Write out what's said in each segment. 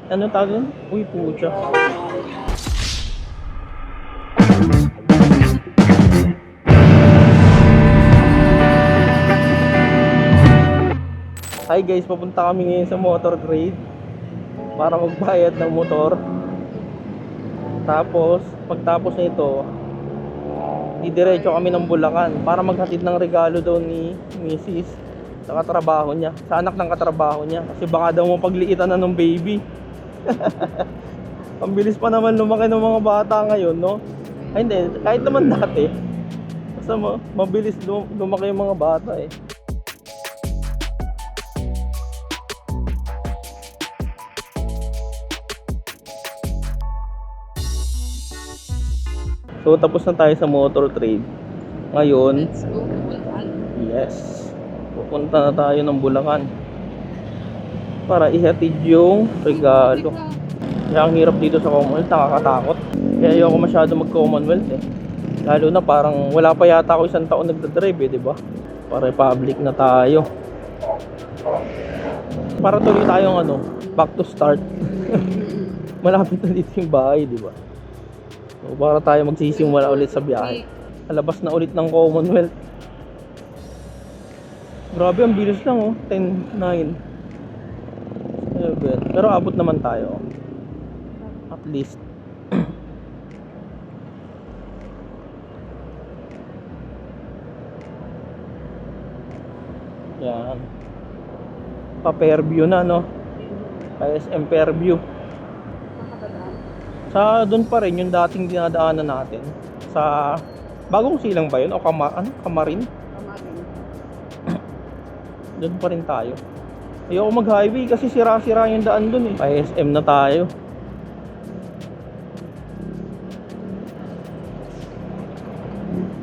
Ano tawag nun? Uy, pucha. Hi guys, papunta kami ngayon sa motor trade para magbayad ng motor. Tapos, pagtapos nito, didiretso kami ng Bulacan para maghatid ng regalo daw ni Mrs. sa katrabaho niya, sa anak ng katrabaho niya. Kasi baka daw mapagliitan na ng baby. Ang bilis pa naman lumaki ng mga bata ngayon, no? Ay, hindi, kahit naman dati. Basta mabilis lumaki yung mga bata eh. So tapos na tayo sa motor trade. Ngayon, Let's go to Bulacan. yes, pupunta na tayo ng Bulacan para ihatid yung regalo. Kaya ang hirap dito sa Commonwealth, nakakatakot. Kaya ayoko masyado mag-Commonwealth eh. Lalo na parang wala pa yata ako isang taon nagdadrive eh, di ba? Para public na tayo. Para tuloy tayong back to start. Malapit na dito yung bahay, di ba? So, para tayo magsisimula ulit sa biyahe. Alabas na ulit ng Commonwealth. Grabe, ang bilis lang oh. 10:09. Pero abot naman tayo. At least. Yan. Pa-Fairview na, no? SM Fairview. Sa doon pa rin yung dating dinadaanan natin. Sa Bagong Silang ba yun? O Kamarin? Doon pa rin tayo. Ayoko mag-highway kasi sira-sira yung daan doon eh. SM na tayo.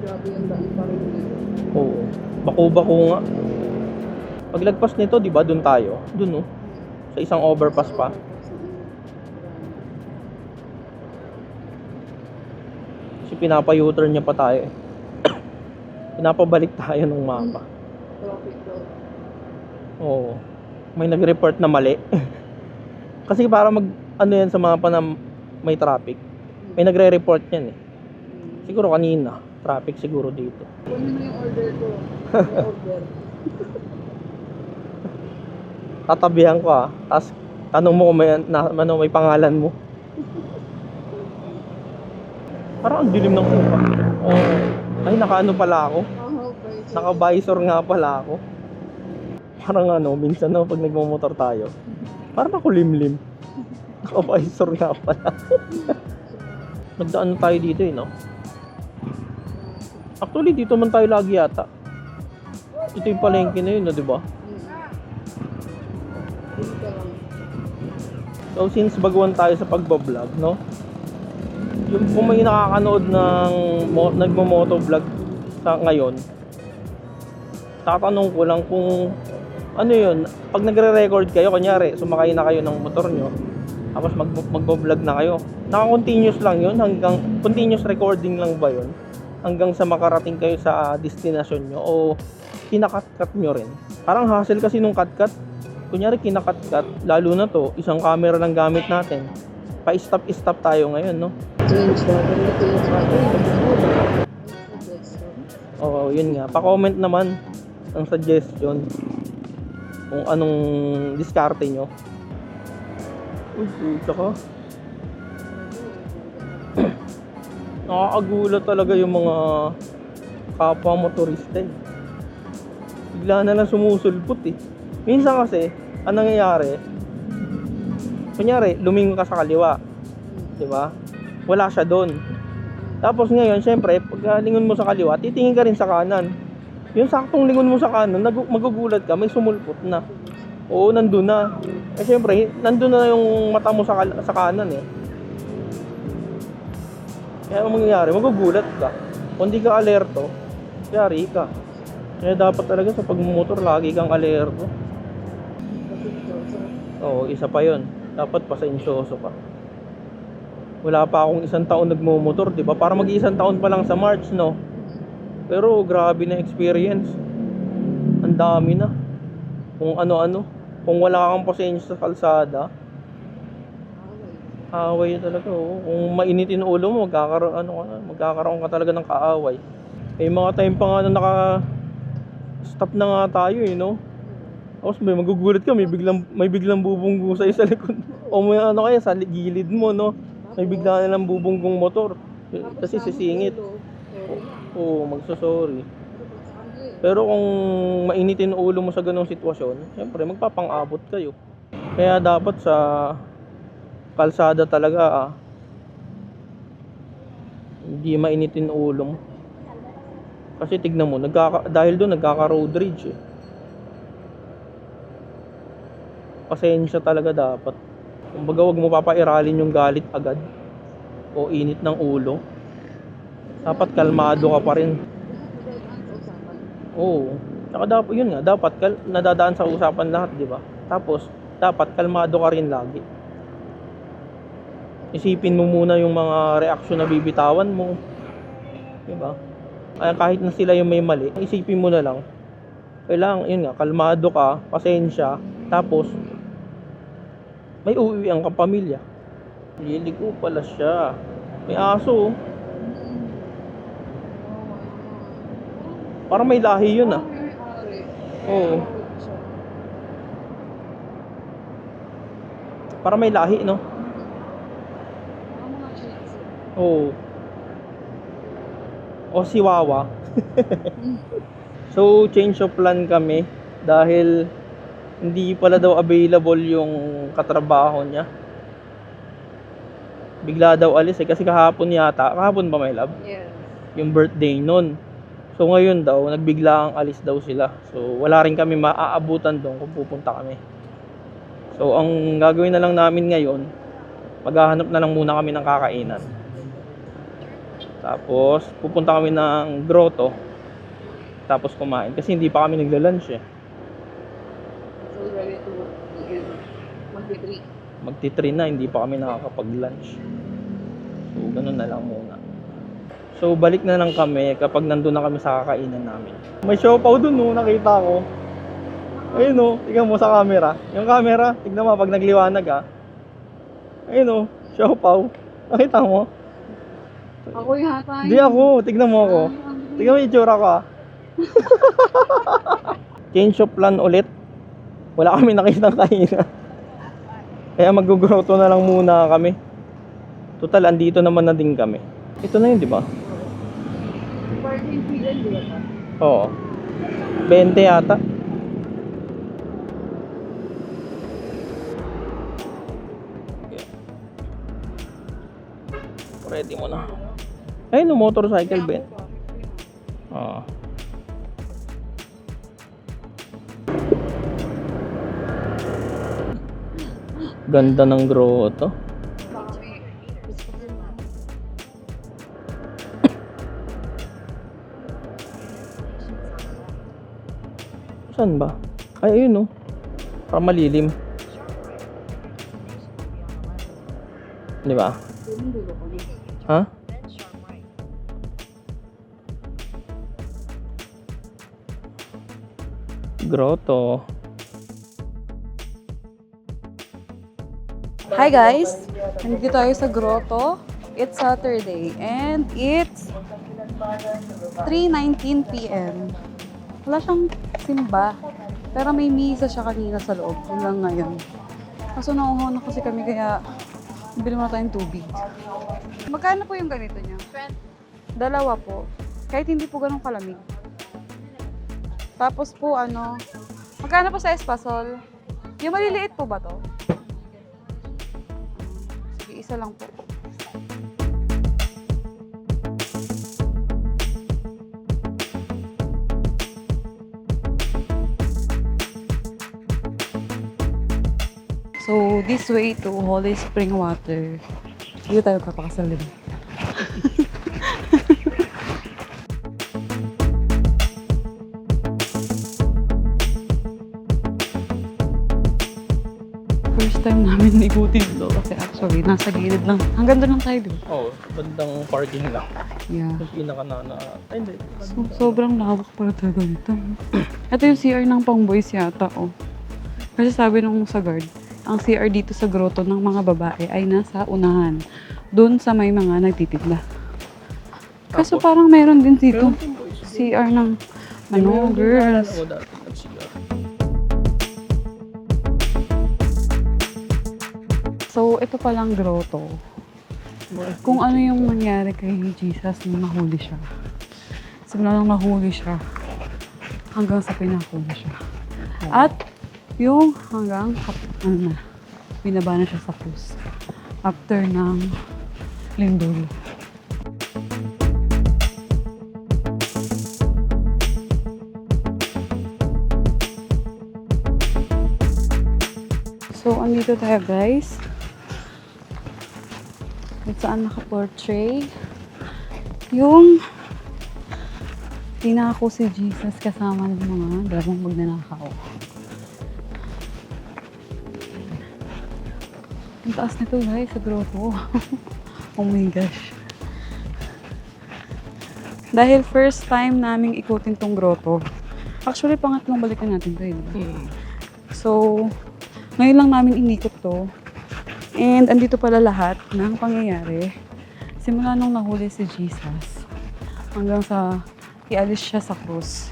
Grabe yung daan pa rin dito. Oo. Bako-bako nga. Paglagpas nito, di ba, doon tayo? Doon, oh. Sa isang overpass pa. Kasi pinapa-U-turn niya pa tayo eh. Pinapabalik tayo ng mapa. Traffic daw. Oo. May nag-report na mali. Kasi para yan sa mapa na may traffic. May nagre-report yan eh. Siguro kanina. Traffic siguro dito. Kunin mo yung order ko. May order. Tatabihan ko Tapos tanong mo kung may pangalan mo. Parang ang dilim ng upa. Oo. Ay, nakaano pala ako. Naka-visor nga pala ako. Parang minsan pag nagmamotor tayo, parang ako limlim. Naka-visor nga pala. Nagdaan tayo dito no? Actually, dito man tayo lagi yata. Ito yung palengke na yun, no, di ba? So, since baguhan tayo sa pagbablog, no? Yung kung may nakakanood ng nagmo-motovlog sa ngayon, tatanong ko lang kung ano yun, pag nagre-record kayo, kunyari, sumakay na kayo ng motor nyo, tapos magbo-vlog na kayo. Naka-continuous lang yun, hanggang continuous recording lang ba yun? Hanggang sa makarating kayo sa destination nyo, o kinakat-cut nyo rin? Parang hassle kasi nung cut-cut. Kunyari kinakat-cut, lalo na to, isang camera lang gamit natin. Pa-stop tayo ngayon, no? Oo, yun nga. Pa-comment naman ang suggestion kung anong diskarte nyo. Uy, puta ka. Nakakagulat talaga yung mga kapwa motorista eh. Bigla na lang sumusulpot eh. Minsan kasi, anong nangyayari? Kunyari, lumingon ka sa kaliwa. Diba? Wala siya doon. Tapos ngayon, syempre, pag lingon mo sa kaliwa, titingin ka rin sa kanan. Yung saktong lingon mo sa kanan, magugulat ka, may sumulpot na. Oo, nandun na. Eh syempre, nandun na yung mata mo sa kanan eh. Kaya ang mangyayari, magugulat ka. Kung di ka alerto, yari ka. Kaya dapat talaga sa pagmumotor, lagi kang alerto. Oo, isa pa yon. Dapat pasensyoso ka. Wala pa akong isang taon nagmumotor, di ba? Para mag-isang taon pa lang sa March, no? Pero grabe na experience. Ang dami na. Kung ano-ano. Kung wala kang pasensya sa kalsada, Kaaway talaga, oo. Kung mainitin ulo mo, magkakaroon ka talaga ng kaaway. May mga time pa nga na naka-stop na nga tayo eh, no? Tapos magugulat ka, may biglang bubunggo sa'yo sa likod. O may ano kaya, sa gilid mo, no? May bigla na lang bubunggong motor. Kasi sisingit. Oo, magsasorry. Pero kung mainitin ulo mo sa ganong sitwasyon, syempre magpapang-abot kayo. Kaya dapat sa kalsada talaga, hindi mainitin ulo mo. Kasi tignan mo, dahil doon nagkaka-road rage eh. Pasensya talaga dapat. Kumbaga wag mo papairalin yung galit agad o init ng ulo. Dapat kalmado ka pa rin. Oo. Saka dapat, yun nga, dapat nadadaan sa usapan lahat, di ba? Tapos, dapat kalmado ka rin lagi. Isipin mo muna yung mga reaksyon na bibitawan mo. Di ba? Kaya kahit na sila yung may mali, isipin mo na lang. Kailangan, yun nga, kalmado ka, pasensya, tapos, may uuwian kang pamilya. Liligo pala siya. May aso. Parang may lahi yun ah. Oo. Parang may lahi, no? Oo. O si Wawa. So, change of plan kami dahil hindi pala daw available yung katrabaho niya. Bigla daw alis eh kasi kahapon ba may love? Yes. Yung birthday nun. So ngayon daw, nagbigla ang alis daw sila. So wala rin kami maaabutan doon kung pupunta kami. So ang gagawin na lang namin ngayon, maghahanap na lang muna kami ng kakainan. Tapos pupunta kami ng grotto. Tapos kumain kasi hindi pa kami nagla-lunch eh. So ready to eat. Mag-3. Magti-3 na, hindi pa kami nakakapag-lunch. So ganun na lang muna. So balik na lang kami kapag nandun na kami sa kakainan namin. May siopaw dun no, nakita ko. Ayun no, tignan mo sa camera. Yung camera, tignan mo pag nagliwanag ah. Ayun no, siopaw. Nakita mo? Ako yata. Hindi ako, tignan mo ako. Tignan mo yung itsura ko ah. Change of plan ulit. Wala kami nakitang kainan. Kaya mag-grotto na lang muna kami. Total, andito naman na din kami. Ito na yun, di ba? Parking fee din, di ba? Oo. 20 yata. Ready mo na. Ay, no, motorcycle Ben. Oo. Ganda ng grotto. Saan ba? Ay, ayun no. Parang malilim. Di ba? Ha? Grotto. Hi guys! Nandito tayo sa grotto. It's Saturday and it's 3:19 PM. Wala siyang simba. Pero may misa siya kanina sa loob. Hanggang ngayon. Kaso nauuhaw na kasi kami kaya bili mo na tayong tubig. Magkano po yung ganito niya? 2 po. Kahit hindi po ganun kalamig. Tapos po magkano po sa espasol? Yung maliliit po ba to? Sige, isa lang po. So, this way to Holy Spring Water. Dito tayo papakasalin. First time namin ikutin to kasi actually nasa gilid lang. Hanggang doon lang tayo, di ba? Oh, bandang parking lang. Yeah. Yung pinaka ay hindi. Sobrang lawak pala talaga nito. Ito yung CR ng pang boys yata, oh. Kasi sabi nung sa guard, ang CR dito sa grotto ng mga babae ay nasa unahan. Doon sa may mga nagtitinda. Kaso Tapos? parang meron din dito. Meron din, boys. CR ng Meron din girls. naalala ko dati, nag-CR. So, ito palang grotto. Kung ano yung nangyari kay Jesus nung nahuli siya. Simula nung nahuli siya, hanggang sa pinakuli siya. At yung hanggang, binaba na siya sa krus. After ng lindol. So, andito tayo guys. Kung saan naka-portray yung tinako si Jesus kasama ng mga dalawang magnanakaw. Ang taas nito guys, sa grotto. Oh my gosh. Dahil first time naming ikutin tong grotto. Actually, pangatlong balikan natin to. So, ngayon lang namin inikot to. And andito pala lahat ng pangyayari. Simula nung nahuli si Jesus hanggang sa ialis siya sa krus.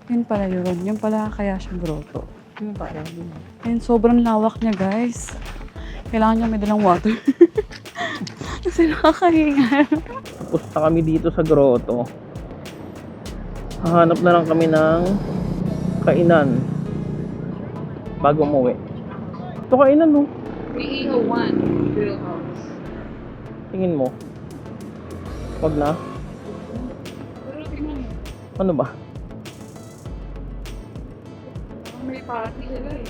Yun pala yun. Yun pala kaya siyang grotto. And sobrang lawak niya guys. Kailangan niya may dalang water. Kasi nakakahinga. Tapos na kami dito sa grotto. Hahanap na lang kami ng kainan bago umuwi. Ito kainan, no? May ihaw 1. Grill house. Tingin mo. Wag na. Pero tingnan mo. Ano ba? May party sila eh.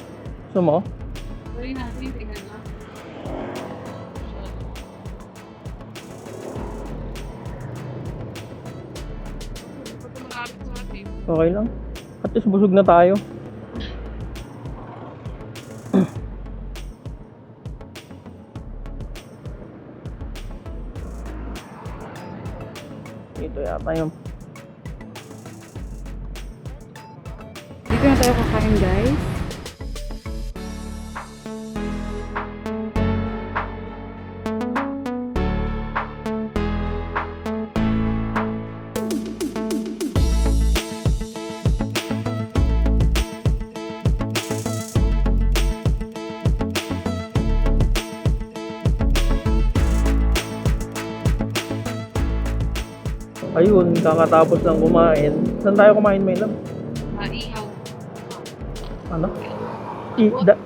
Gusto mo? Bali natin, tingnan na. Okay lang. At least busog na tayo. Ito yata yung Dito na tayo kakain guys. ayun, kakatapos lang kumain. Saan tayo kumain, may lang? Ihaw. Ano?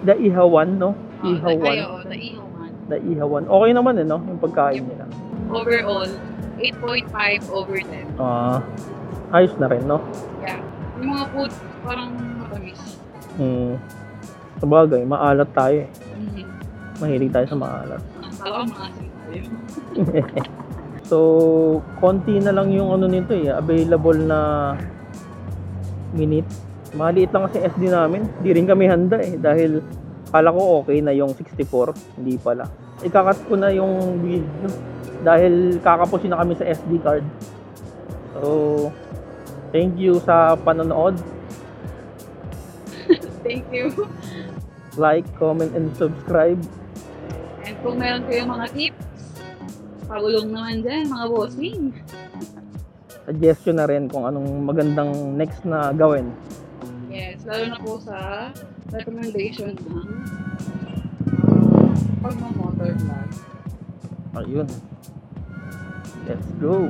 Ihawan, no? Ihawan. naihawan. Ihawan. Okay naman no? Yung pagkain nila. Overall, 8.5 over 10. Ayos na rin, no? Yeah. Yung mga food, parang matamis. Sabagay, maalat tayo eh. Mm-hmm. Mahilig tayo sa maalat. Ang tawag mga tayo. So, konti na lang yung ano nito eh, available na minute. Maliit lang kasi SD namin. Di rin kami handa eh, dahil kala ko okay na yung 64. Hindi pala. Ikakat ko na yung video dahil kakapusin na kami sa SD card. So, thank you sa panonood. Thank you. Like, comment, and subscribe. And kung meron kayong mga tips, pagulong naman dyan, mga bossing. Suggestion na rin kung anong magandang next na gawin. Yes, lalo na po sa recommendation ng pag-motor vlog. Ayun. Let's go.